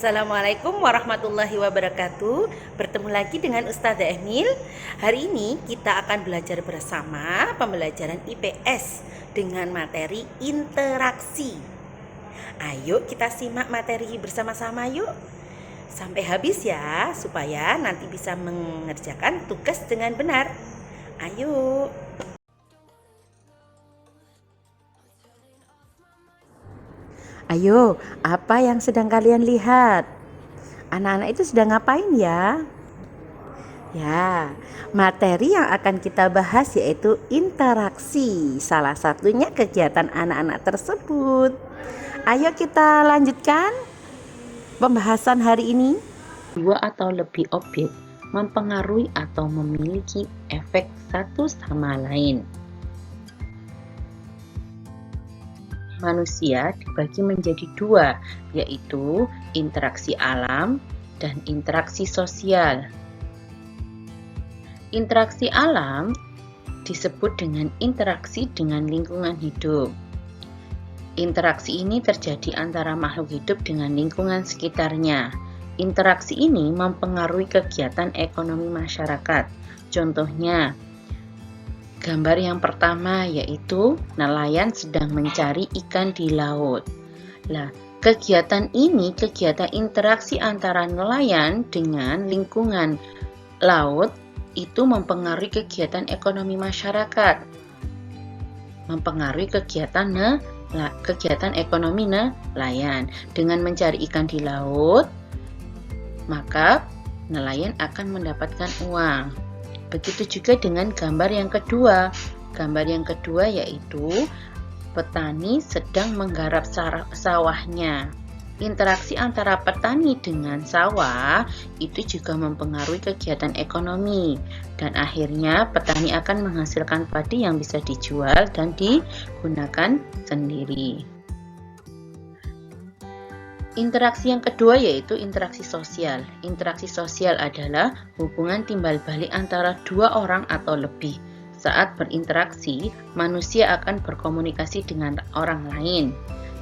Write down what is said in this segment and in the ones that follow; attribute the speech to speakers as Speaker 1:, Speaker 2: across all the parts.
Speaker 1: Assalamualaikum warahmatullahi wabarakatuh. Bertemu lagi dengan Ustazah Emil. Hari ini kita akan belajar bersama pembelajaran IPS dengan materi interaksi. Ayo kita simak materi bersama-sama yuk. Sampai habis ya, supaya nanti bisa mengerjakan tugas dengan benar. Ayo. Ayo, apa yang sedang kalian lihat? Anak-anak itu sedang ngapain ya? Ya, materi yang akan kita bahas yaitu interaksi. Salah satunya kegiatan anak-anak tersebut. Ayo kita lanjutkan pembahasan hari ini.
Speaker 2: Dua atau lebih objek mempengaruhi atau memiliki efek satu sama lain. Manusia dibagi menjadi dua, yaitu interaksi alam dan interaksi sosial. Interaksi alam disebut dengan interaksi dengan lingkungan hidup. Interaksi ini terjadi antara makhluk hidup dengan lingkungan sekitarnya. Interaksi ini mempengaruhi kegiatan ekonomi masyarakat. Contohnya, gambar yang pertama yaitu nelayan sedang mencari ikan di laut. Nah, kegiatan ini kegiatan interaksi antara nelayan dengan lingkungan laut itu mempengaruhi kegiatan ekonomi masyarakat. Mempengaruhi kegiatan ekonomi nelayan. Dengan mencari ikan di laut, maka nelayan akan mendapatkan uang. Begitu juga dengan gambar yang kedua. Gambar yang kedua yaitu petani sedang menggarap sawahnya. Interaksi antara petani dengan sawah itu juga mempengaruhi kegiatan ekonomi. Dan akhirnya petani akan menghasilkan padi yang bisa dijual dan digunakan sendiri. Interaksi yang kedua yaitu interaksi sosial. Interaksi sosial adalah hubungan timbal balik antara dua orang atau lebih. Saat berinteraksi, manusia akan berkomunikasi dengan orang lain.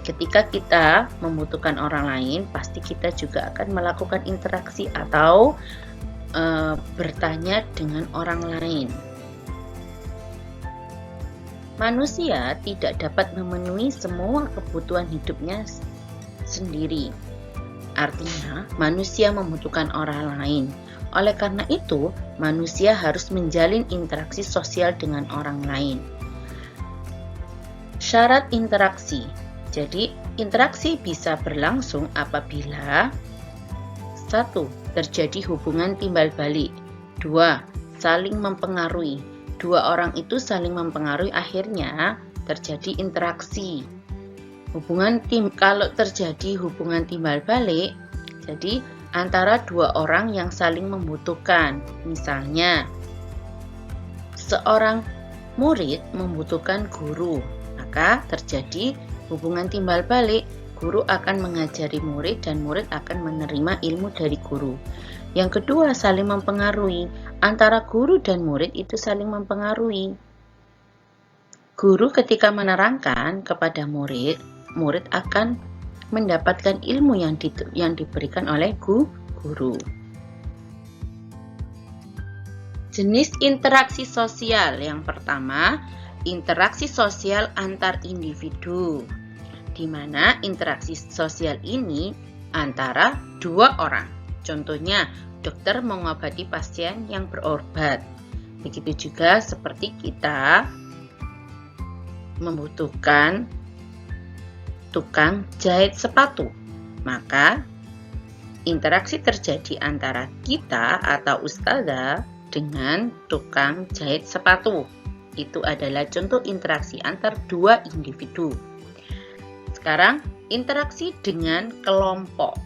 Speaker 2: Ketika kita membutuhkan orang lain, pasti kita juga akan melakukan interaksi atau bertanya dengan orang lain. Manusia tidak dapat memenuhi semua kebutuhan hidupnya sendiri. Artinya, manusia membutuhkan orang lain. Oleh karena itu, manusia harus menjalin interaksi sosial dengan orang lain. Syarat interaksi. Jadi, interaksi bisa berlangsung apabila 1. Terjadi hubungan timbal balik. 2. Saling mempengaruhi. Dua orang itu saling mempengaruhi, akhirnya terjadi interaksi. Kalau terjadi hubungan timbal balik, jadi antara dua orang yang saling membutuhkan. Misalnya, seorang murid membutuhkan guru, maka terjadi hubungan timbal balik. Guru akan mengajari murid dan murid akan menerima ilmu dari guru. Yang kedua, saling mempengaruhi. Antara guru dan murid itu saling mempengaruhi. Guru ketika menerangkan kepada murid, murid akan mendapatkan ilmu yang diberikan oleh guru. Jenis interaksi sosial yang pertama, interaksi sosial antar individu, di mana interaksi sosial ini antara dua orang. Contohnya, dokter mengobati pasien yang berobat. Begitu juga seperti kita membutuhkan tukang jahit sepatu, maka interaksi terjadi antara kita atau ustazah dengan tukang jahit sepatu. Itu adalah contoh interaksi antar dua individu. Sekarang, interaksi dengan kelompok.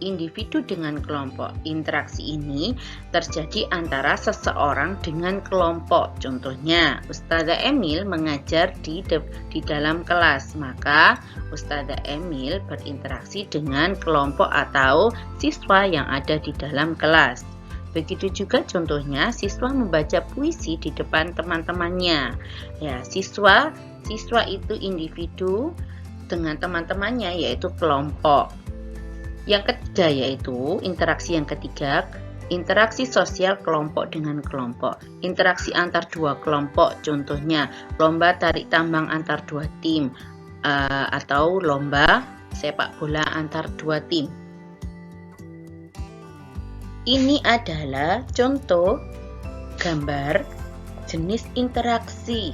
Speaker 2: Individu dengan kelompok. Interaksi ini terjadi antara seseorang dengan kelompok. Contohnya, Ustazah Emil mengajar di dalam kelas, maka Ustazah Emil berinteraksi dengan kelompok atau siswa yang ada di dalam kelas. Begitu juga contohnya, siswa membaca puisi di depan teman-temannya. Ya, siswa itu individu dengan teman-temannya yaitu kelompok. Yang ketiga yaitu interaksi yang ketiga, interaksi sosial kelompok dengan kelompok. Interaksi antar dua kelompok, contohnya lomba tarik tambang antar dua tim atau lomba sepak bola antar dua tim. Ini adalah contoh gambar jenis interaksi.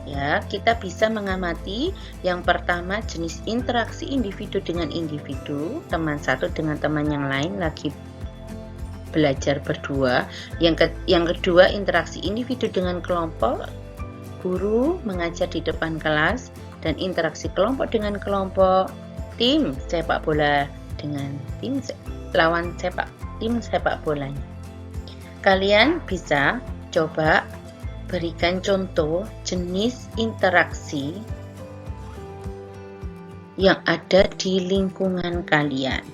Speaker 2: Ya, kita bisa mengamati yang pertama jenis interaksi individu dengan individu, teman satu dengan teman yang lain lagi belajar berdua. Yang kedua interaksi individu dengan kelompok, guru mengajar di depan kelas, dan interaksi kelompok dengan kelompok, tim sepak bola dengan tim lawan tim sepak bolanya. Kalian bisa coba berikan contoh jenis interaksi yang ada di lingkungan kalian.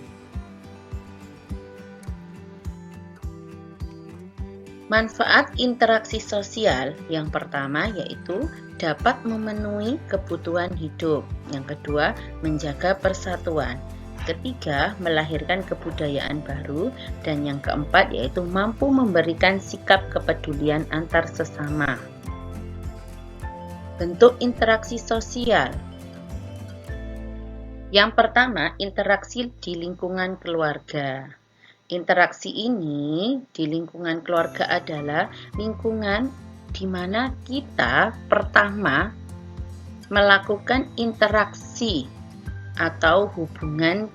Speaker 2: Manfaat interaksi sosial yang pertama yaitu dapat memenuhi kebutuhan hidup. Yang kedua, menjaga persatuan. Ketiga, melahirkan kebudayaan baru, dan yang keempat yaitu mampu memberikan sikap kepedulian antar sesama. Bentuk interaksi sosial. Yang pertama, interaksi di lingkungan keluarga. Interaksi ini di lingkungan keluarga adalah lingkungan di mana kita pertama melakukan interaksi atau hubungan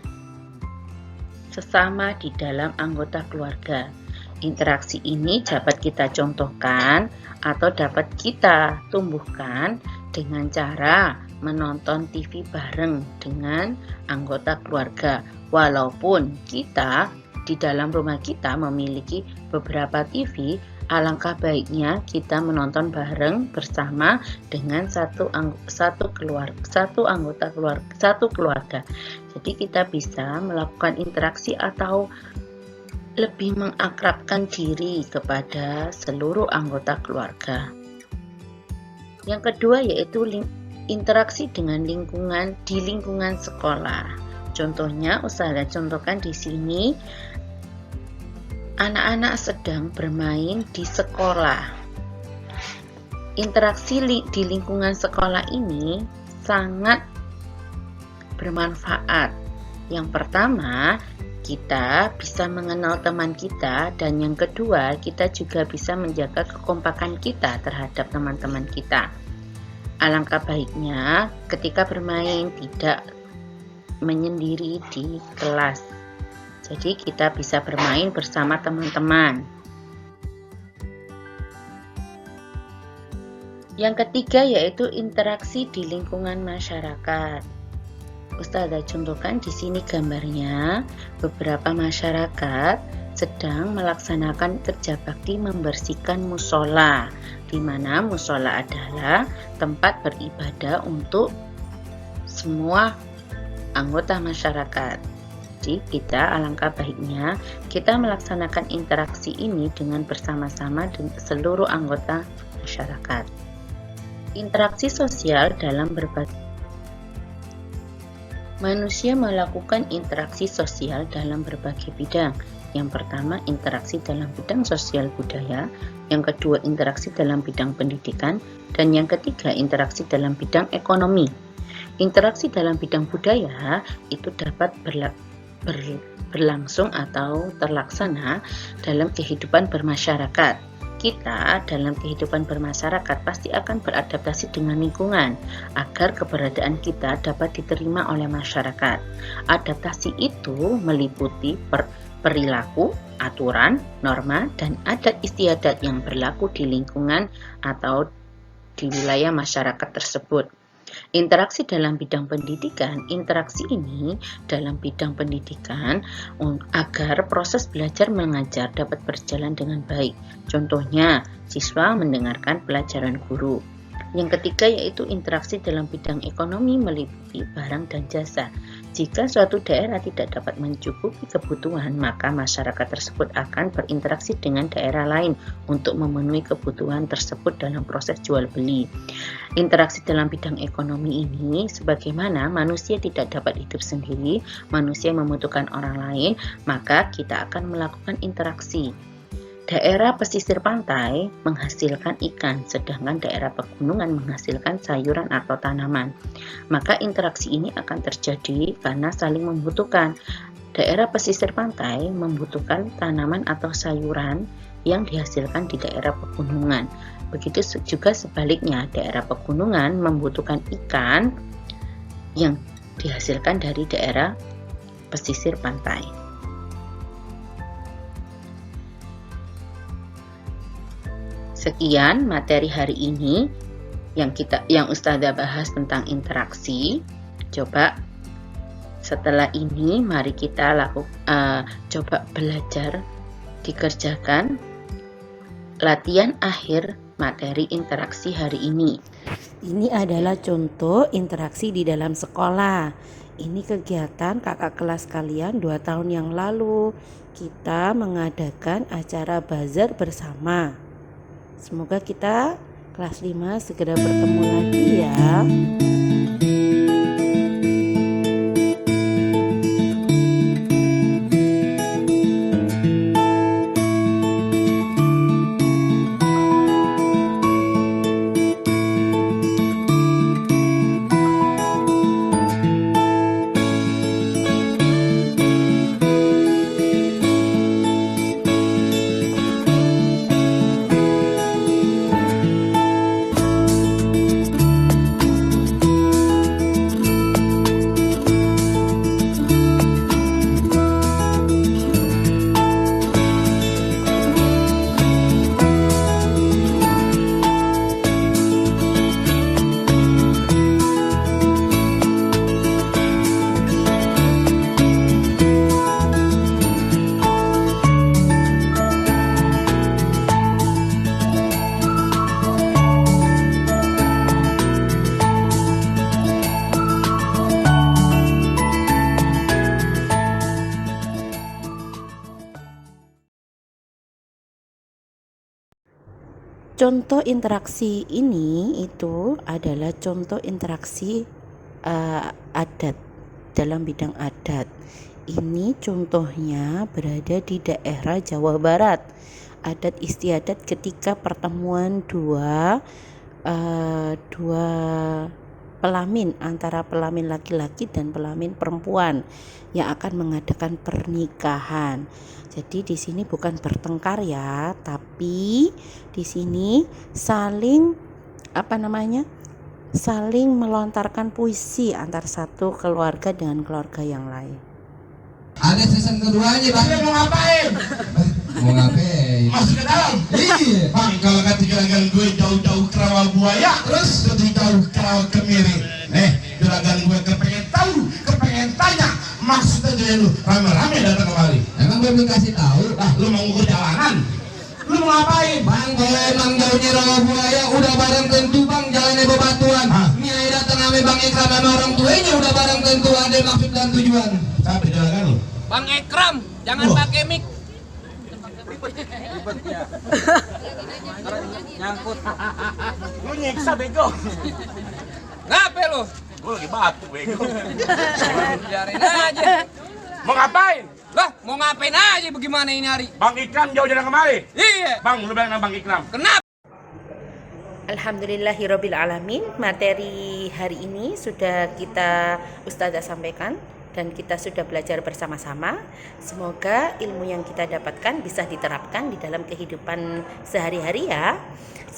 Speaker 2: sesama di dalam anggota keluarga. Interaksi ini dapat kita contohkan atau dapat kita tumbuhkan dengan cara menonton TV bareng dengan anggota keluarga. Walaupun kita di dalam rumah kita memiliki beberapa TV, alangkah baiknya kita menonton bareng bersama dengan satu keluarga. Jadi kita bisa melakukan interaksi atau lebih mengakrabkan diri kepada seluruh anggota keluarga. Yang kedua yaitu interaksi dengan lingkungan di lingkungan sekolah. Contohnya, saya contohkan di sini. Anak-anak sedang bermain di sekolah. Interaksi di lingkungan sekolah ini sangat bermanfaat. Yang pertama, kita bisa mengenal teman kita, dan yang kedua, kita juga bisa menjaga kekompakan kita terhadap teman-teman kita. Alangkah baiknya ketika bermain tidak menyendiri di kelas. Jadi kita bisa bermain bersama teman-teman. Yang ketiga yaitu interaksi di lingkungan masyarakat. Ustazah contohkan di sini gambarnya beberapa masyarakat sedang melaksanakan kerja bakti membersihkan musola, di mana musola adalah tempat beribadah untuk semua anggota masyarakat. Jadi kita alangkah baiknya kita melaksanakan interaksi ini dengan bersama-sama dengan seluruh anggota masyarakat. Interaksi sosial dalam berbagai manusia melakukan interaksi sosial dalam berbagai bidang. Yang pertama, interaksi dalam bidang sosial budaya, yang kedua, interaksi dalam bidang pendidikan, dan yang ketiga, interaksi dalam bidang ekonomi. Interaksi dalam bidang budaya itu dapat berlangsung atau terlaksana dalam kehidupan bermasyarakat. Kita dalam kehidupan bermasyarakat pasti akan beradaptasi dengan lingkungan agar keberadaan kita dapat diterima oleh masyarakat. Adaptasi itu meliputi perilaku, aturan, norma, dan adat istiadat yang berlaku di lingkungan atau di wilayah masyarakat tersebut. Interaksi dalam bidang pendidikan, interaksi ini dalam bidang pendidikan agar proses belajar mengajar dapat berjalan dengan baik. Contohnya, siswa mendengarkan pelajaran guru. Yang ketiga yaitu interaksi dalam bidang ekonomi meliputi barang dan jasa. Jika suatu daerah tidak dapat mencukupi kebutuhan, maka masyarakat tersebut akan berinteraksi dengan daerah lain untuk memenuhi kebutuhan tersebut dalam proses jual beli. Interaksi dalam bidang ekonomi ini sebagaimana manusia tidak dapat hidup sendiri, manusia membutuhkan orang lain, maka kita akan melakukan interaksi. Daerah pesisir pantai menghasilkan ikan, sedangkan daerah pegunungan menghasilkan sayuran atau tanaman. Maka interaksi ini akan terjadi karena saling membutuhkan. Daerah pesisir pantai membutuhkan tanaman atau sayuran yang dihasilkan di daerah pegunungan. Begitu juga sebaliknya, daerah pegunungan membutuhkan ikan yang dihasilkan dari daerah pesisir pantai. Sekian materi hari ini yang Ustazah bahas tentang interaksi. Coba setelah ini mari kita coba belajar, dikerjakan latihan akhir materi interaksi hari ini.
Speaker 1: Ini adalah contoh interaksi di dalam sekolah. Ini kegiatan kakak kelas kalian 2 tahun yang lalu. Kita mengadakan acara bazar bersama. Semoga kita kelas 5 segera bertemu lagi ya. Contoh interaksi ini itu adalah contoh interaksi adat dalam bidang adat. Ini contohnya berada di daerah Jawa Barat. Adat istiadat ketika pertemuan dua pelamin, antara pelamin laki-laki dan pelamin perempuan yang akan mengadakan pernikahan. Jadi di sini bukan bertengkar ya, tapi di sini saling saling melontarkan puisi antar satu keluarga dengan keluarga yang lain.
Speaker 3: Ada season keduanya, Bang. Mau ngapain? Mau ngapain? Masuk ke dalam. Iya, Bang. Kalau kata juragan gue jauh-jauh ke rawa buaya, terus lebih jauh ke rawa kemiri. Juragan gue kepengen tahu, kepengen tanya. Maksudnya jadi lu rame-rame datang kemari. Emang gue belum kasih tahu? Lah, lu mau ngukur jalanan? Lu mau ngapain? Bang, kalau emang jauhnya rawa buaya, udah bareng tentu Bang jalannya bebatuan. Nyai datang ame Bang Ikram sama orang tuanya udah bareng tentu ada maksud dan tujuan. Siapa juragan lu?
Speaker 4: Bang Ikram, jangan pakai mic. Nyangkut.
Speaker 5: Lu nyiksa bego.
Speaker 4: Ngapain lu?
Speaker 5: Gue lagi batuk bego.
Speaker 4: Biarin aja.
Speaker 5: Mau ngapain?
Speaker 4: Lah, mau ngapain aja bagaimana ini hari?
Speaker 5: Bang Ikram jauh jalan kemari.
Speaker 4: Iya.
Speaker 5: Bang, lu bilang Bang Ikram.
Speaker 4: Kenapa?
Speaker 1: Alhamdulillahirabbil alamin. Materi hari ini sudah kita Ustazah sampaikan dan kita sudah belajar bersama-sama. Semoga ilmu yang kita dapatkan bisa diterapkan di dalam kehidupan sehari-hari ya.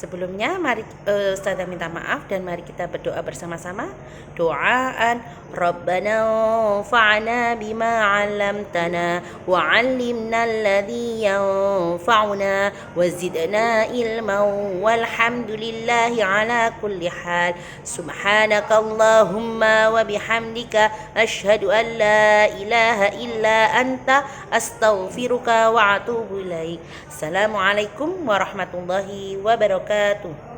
Speaker 1: Sebelumnya mari Ustazah minta maaf dan mari kita berdoa bersama-sama. Doaan Rabbana fa'na bima 'allamtana wa 'allimna alladhi yanfa'una wa zidna ilman walhamdulillahi ala kulli hal. Subhanakallahumma wa bihamdika asyhadu an la ilaha illa anta astaghfiruka wa atubu ilaik. Assalamualaikum warahmatullahi wabarakatuh.